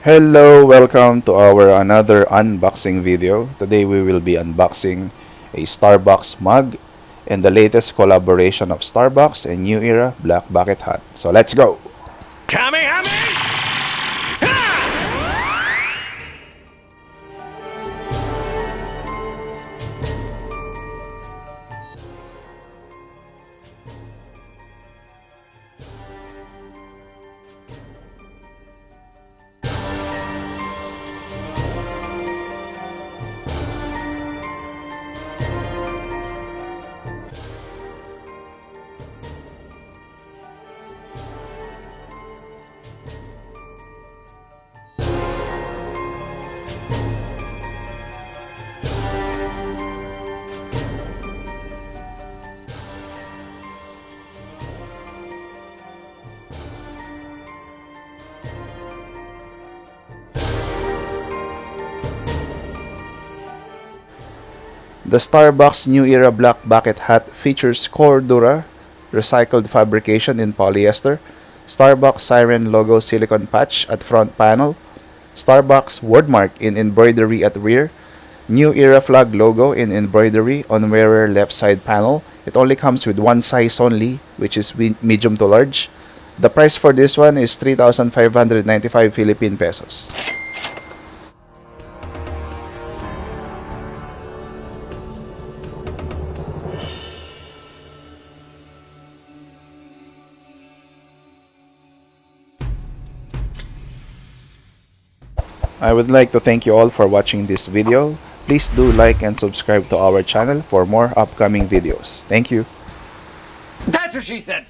Hello, welcome to our another unboxing video. Today we will be unboxing a Starbucks mug and the latest collaboration of Starbucks and New Era Black Bucket Hat. So let's go! The Starbucks New Era Black Bucket Hat features Cordura recycled fabrication in polyester, Starbucks Siren logo silicone patch at front panel, Starbucks wordmark in embroidery at rear, New Era flag logo in embroidery on wearer left side panel. It only comes with one size only, which is medium to large. The price for this one is 3,595 Philippine pesos. I would like to thank you all for watching this video. Please do like and subscribe to our channel for more upcoming videos. Thank you. That's what she said.